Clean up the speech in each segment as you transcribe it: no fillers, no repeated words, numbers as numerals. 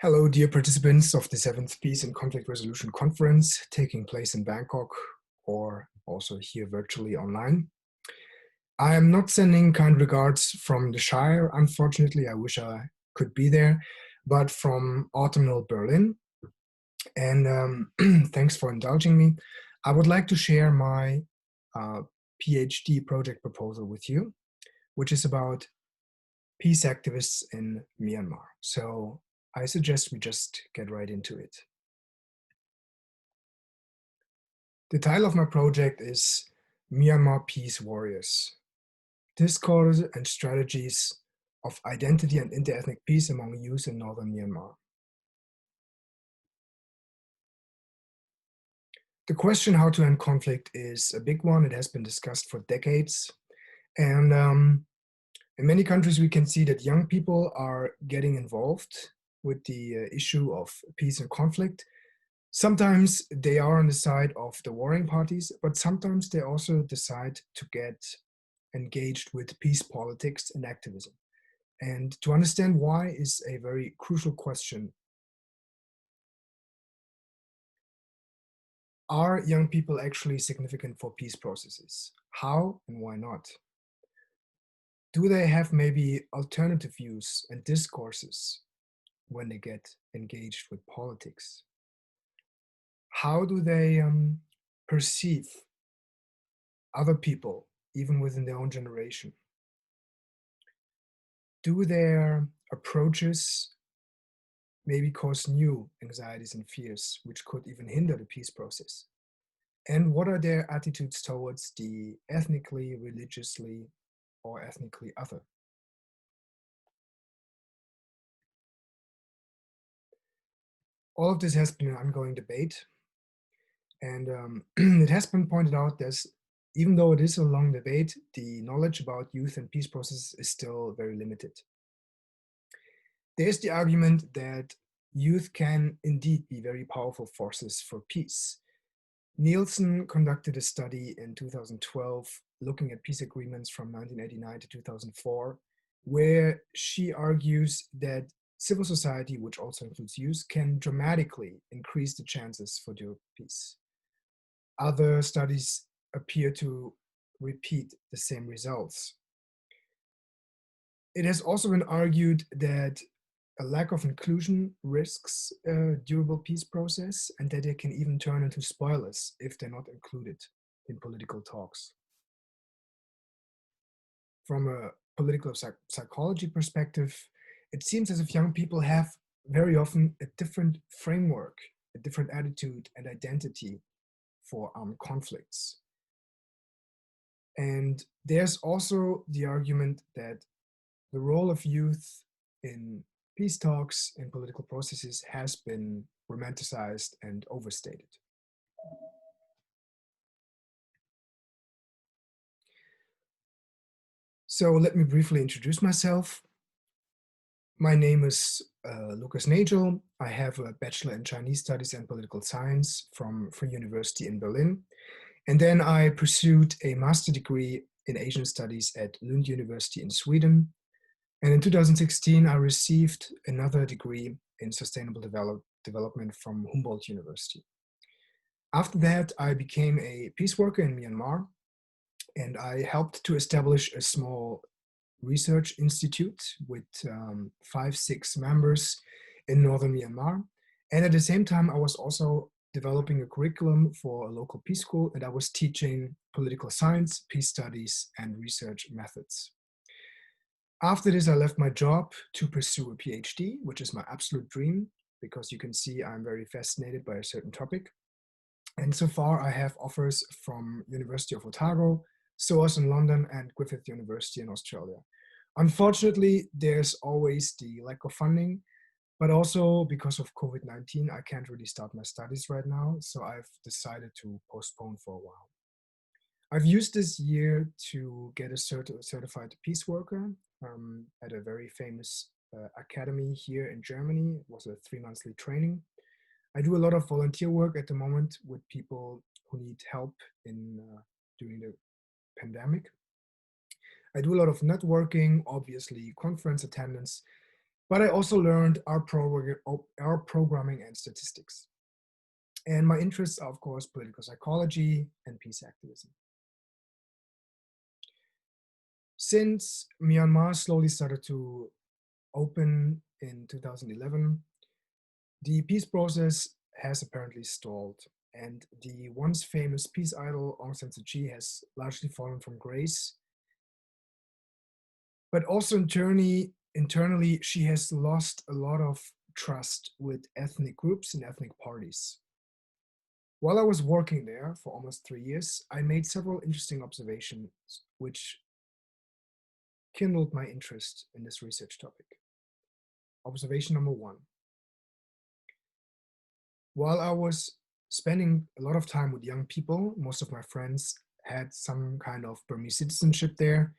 Hello, dear participants of the 7th Peace and Conflict Resolution Conference taking place in Bangkok or also here virtually online. I am not sending kind regards from the Shire, unfortunately. I wish I could be there, but from autumnal Berlin. And thanks for indulging me. I would like to share my PhD project proposal with you, which is about peace activists in Myanmar. So I suggest we just get right into it. The title of my project is Myanmar Peace Warriors, Discourses and Strategies of Identity and Interethnic Peace Among Youth in Northern Myanmar. The question how to end conflict is a big one. It has been discussed for decades. And in many countries, we can see that young people are getting involved with the issue of peace and conflict. Sometimes they are on the side of the warring parties, but sometimes they also decide to get engaged with peace politics and activism. And to understand why is a very crucial question. Are young people actually significant for peace processes? How and why not? Do they have maybe alternative views and discourses when they get engaged with politics? How do they perceive other people, even within their own generation? Do their approaches maybe cause new anxieties and fears, which could even hinder the peace process? And what are their attitudes towards the ethnically, religiously, or ethnically other? All of this has been an ongoing debate. And it has been pointed out that even though it is a long debate, the knowledge about youth and peace processes is still very limited. There's the argument that youth can indeed be very powerful forces for peace. Nielsen conducted a study in 2012 looking at peace agreements from 1989 to 2004, where she argues that civil society, which also includes youth, can dramatically increase the chances for durable peace. Other studies appear to repeat the same results. It has also been argued that a lack of inclusion risks a durable peace process, and that they can even turn into spoilers if they're not included in political talks. From a political psychology perspective, it seems as if young people have very often a different framework, a different attitude and identity for armed conflicts. And there's also the argument that the role of youth in peace talks and political processes has been romanticized and overstated. So let me briefly introduce myself. My name is Lucas Nagel. I have a Bachelor in Chinese Studies and Political Science from Free University in Berlin. And then I pursued a master degree in Asian Studies at Lund University in Sweden. And in 2016, I received another degree in Sustainable Development from Humboldt University. After that, I became a peace worker in Myanmar, and I helped to establish a small research institute with 5-6 members in northern Myanmar. And at the same time, I was also developing a curriculum for a local peace school, and I was teaching political science, peace studies, and research methods. After this, I left my job to pursue a PhD, which is my absolute dream, because you can see I'm very fascinated by a certain topic. And so far, I have offers from University of Otago, SOAS in London, and Griffith University in Australia. Unfortunately, there's always the lack of funding, but also because of COVID-19, I can't really start my studies right now, so I've decided to postpone for a while. I've used this year to get a certified peace worker at a very famous academy here in Germany. It was a 3-monthly training. I do a lot of volunteer work at the moment with people who need help during the pandemic. I do a lot of networking, obviously conference attendance, But I also learned R programming and statistics. And my interests are, of course, political psychology and peace activism. Since Myanmar slowly started to open in 2011, the peace process has apparently stalled, and the once famous peace idol Aung San Suu Kyi has largely fallen from grace. But also internally, she has lost a lot of trust with ethnic groups and ethnic parties. While I was working there for almost 3 years, I made several interesting observations which kindled my interest in this research topic. Observation number 1. While I was spending a lot of time with young people, most of my friends had some kind of Burmese citizenship there,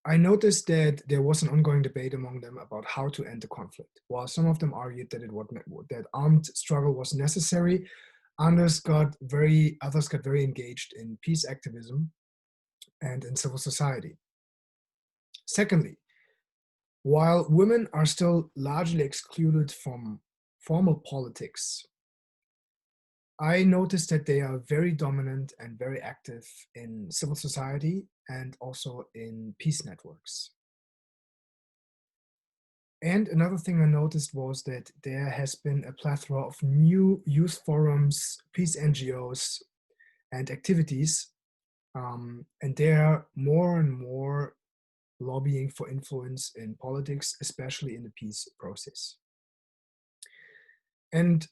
I noticed that there was an ongoing debate among them about how to end the conflict. While some of them argued that that armed struggle was necessary, others got very engaged in peace activism and in civil society. Secondly, while women are still largely excluded from formal politics, I noticed that they are very dominant and very active in civil society and also in peace networks. And another thing I noticed was that there has been a plethora of new youth forums, peace NGOs, and activities, and they are more and more lobbying for influence in politics, especially in the peace process. And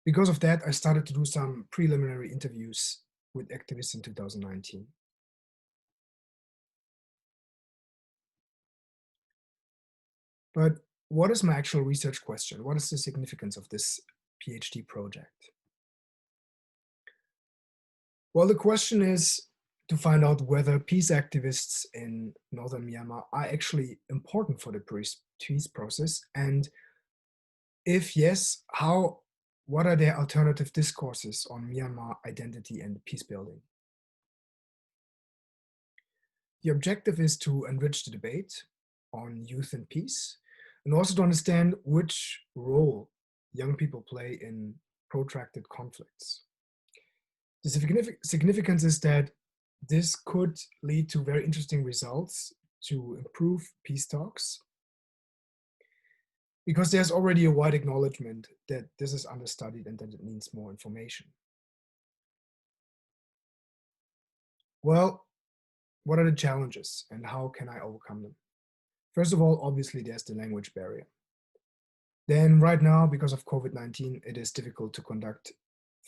because of that, I started to do some preliminary interviews with activists in 2019. But what is my actual research question? What is the significance of this PhD project? Well, the question is to find out whether peace activists in northern Myanmar are actually important for the peace process, and if yes, what are their alternative discourses on Myanmar identity and peace building? The objective is to enrich the debate on youth and peace, and also to understand which role young people play in protracted conflicts. The significance is that this could lead to very interesting results to improve peace talks, because there's already a wide acknowledgement that this is understudied and that it needs more information. Well, what are the challenges and how can I overcome them? First of all, obviously there's the language barrier. Then right now, because of COVID-19, it is difficult to conduct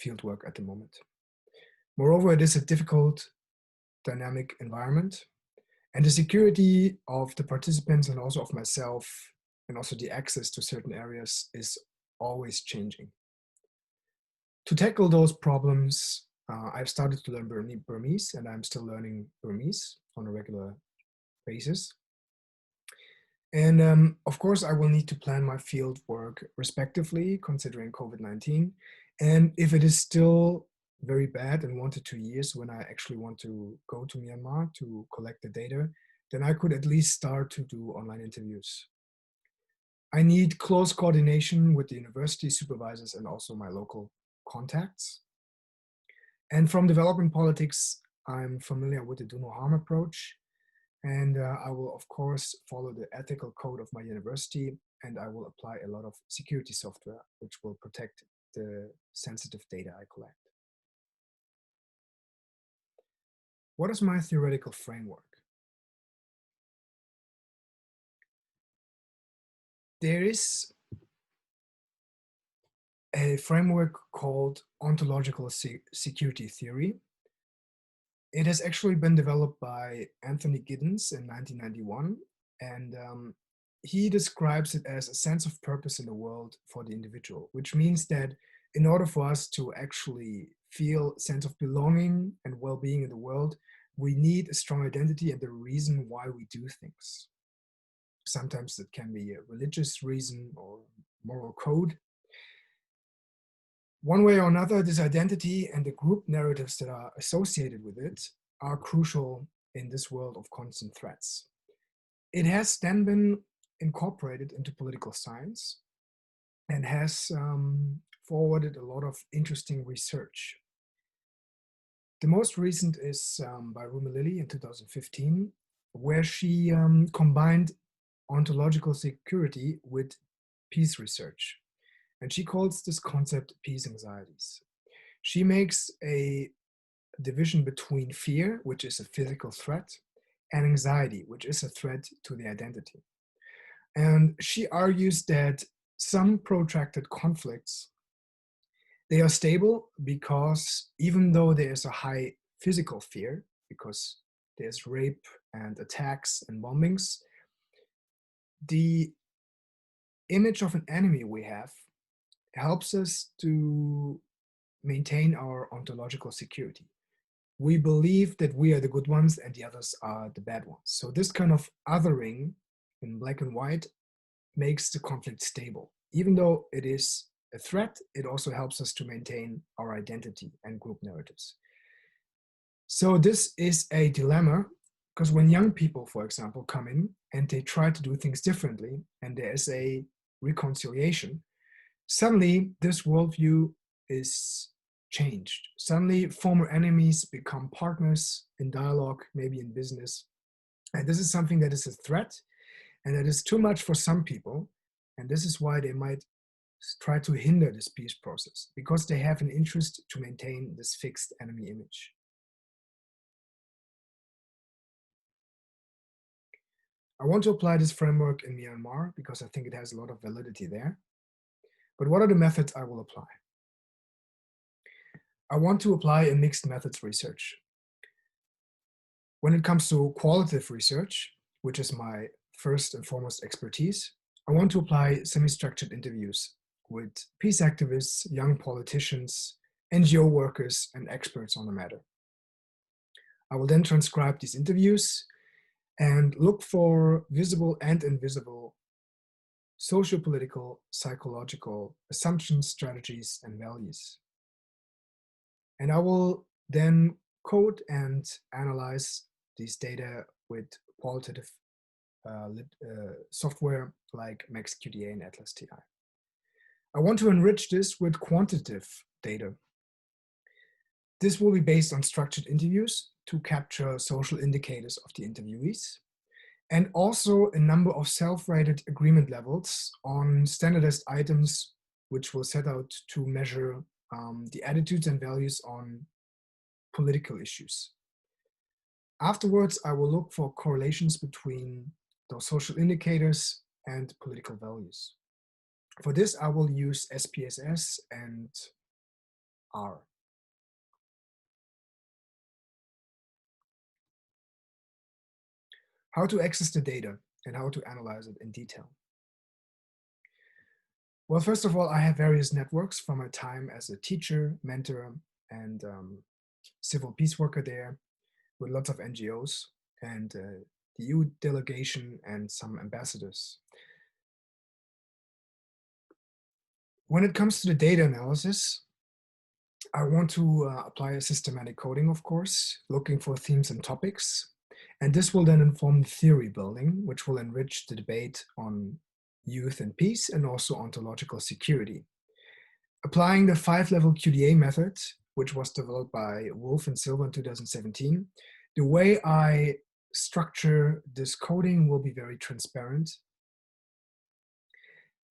fieldwork at the moment. Moreover, it is a difficult dynamic environment, and the security of the participants and also of myself and also the access to certain areas is always changing. To tackle those problems, I've started to learn Burmese, and I'm still learning Burmese on a regular basis. And of course, I will need to plan my field work respectively, considering COVID-19. And if it is still very bad in 1 to 2 years when I actually want to go to Myanmar to collect the data, then I could at least start to do online interviews. I need close coordination with the university supervisors and also my local contacts. And from development politics, I'm familiar with the do no harm approach. And I will, of course, follow the ethical code of my university, and I will apply a lot of security software, which will protect the sensitive data I collect. What is my theoretical framework? There is a framework called Ontological Security Theory. It has actually been developed by Anthony Giddens in 1991, and he describes it as a sense of purpose in the world for the individual, which means that in order for us to actually feel a sense of belonging and well-being in the world, we need a strong identity and the reason why we do things. Sometimes it can be a religious reason or moral code. One way or another, this identity and the group narratives that are associated with it are crucial in this world of constant threats. It has then been incorporated into political science and has forwarded a lot of interesting research. The most recent is by Rumi Lilly in 2015, where she combined ontological security with peace research. And she calls this concept peace anxieties. She makes a division between fear, which is a physical threat, and anxiety, which is a threat to the identity. And she argues that some protracted conflicts, they are stable because even though there is a high physical fear, because there's rape and attacks and bombings, the image of an enemy we have helps us to maintain our ontological security. We believe that we are the good ones and the others are the bad ones. So this kind of othering in black and white makes the conflict stable. Even though it is a threat, it also helps us to maintain our identity and group narratives. So this is a dilemma, because when young people, for example, come in and they try to do things differently and there is a reconciliation, suddenly this worldview is changed. Suddenly former enemies become partners in dialogue, maybe in business. And this is something that is a threat and that is too much for some people. And this is why they might try to hinder this peace process, because they have an interest to maintain this fixed enemy image. I want to apply this framework in Myanmar because I think it has a lot of validity there. But what are the methods I will apply? I want to apply a mixed methods research. When it comes to qualitative research, which is my first and foremost expertise, I want to apply semi-structured interviews with peace activists, young politicians, NGO workers, and experts on the matter. I will then transcribe these interviews and look for visible and invisible socio-political, psychological assumptions, strategies, and values. And I will then code and analyze these data with qualitative software like MaxQDA and AtlasTI. I want to enrich this with quantitative data. This will be based on structured interviews to capture social indicators of the interviewees, and also a number of self-rated agreement levels on standardized items, which will set out to measure the attitudes and values on political issues. Afterwards, I will look for correlations between those social indicators and political values. For this, I will use SPSS and R. How to access the data and how to analyze it in detail. Well, first of all, I have various networks from my time as a teacher, mentor, and civil peace worker there, with lots of NGOs and the EU delegation and some ambassadors. When it comes to the data analysis, I want to apply a systematic coding, of course, looking for themes and topics. And this will then inform theory building, which will enrich the debate on youth and peace and also ontological security. Applying the 5-level QDA method, which was developed by Wolf and Silva in 2017, the way I structure this coding will be very transparent.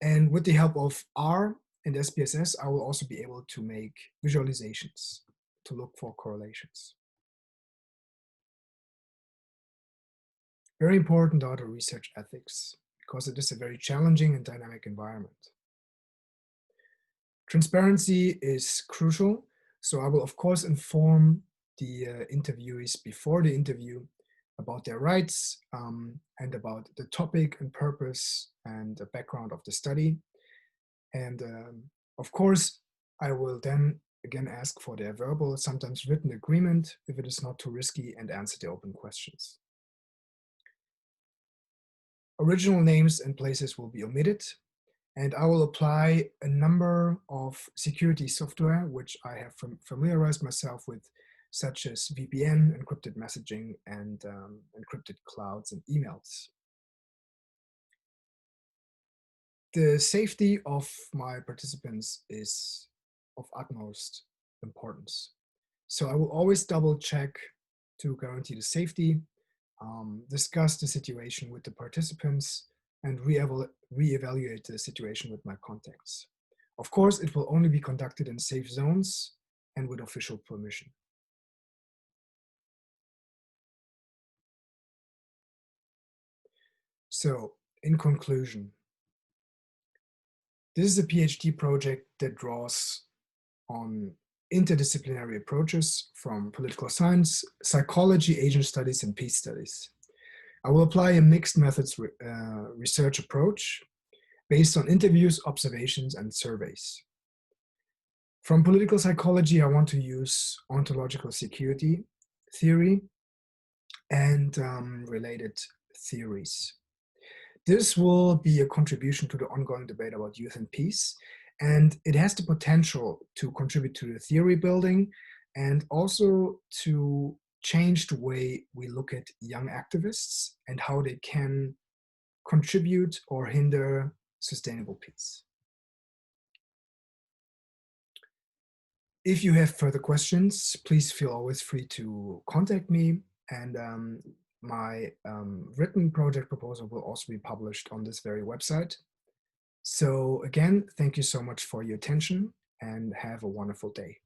And with the help of R and SPSS, I will also be able to make visualizations to look for correlations. Very important are the research ethics, because it is a very challenging and dynamic environment. Transparency is crucial, so I will of course inform the interviewees before the interview about their rights and about the topic and purpose and the background of the study. And of course, I will then again ask for their verbal, sometimes written agreement if it is not too risky, and answer the open questions. Original names and places will be omitted, and I will apply a number of security software which I have familiarized myself with, such as VPN, encrypted messaging, and encrypted clouds and emails. The safety of my participants is of utmost importance. So I will always double check to guarantee the safety, discuss the situation with the participants, and reevaluate the situation with my contacts. Of course, it will only be conducted in safe zones and with official permission. So, in conclusion, this is a PhD project that draws on interdisciplinary approaches from political science, psychology, Asian studies, and peace studies. I will apply a mixed methods research approach based on interviews, observations, and surveys. From political psychology, I want to use ontological security theory and related theories. This will be a contribution to the ongoing debate about youth and peace, and it has the potential to contribute to the theory building and also to change the way we look at young activists and how they can contribute or hinder sustainable peace. If you have further questions, please feel always free to contact me, and my written project proposal will also be published on this very website. So again, thank you so much for your attention and have a wonderful day.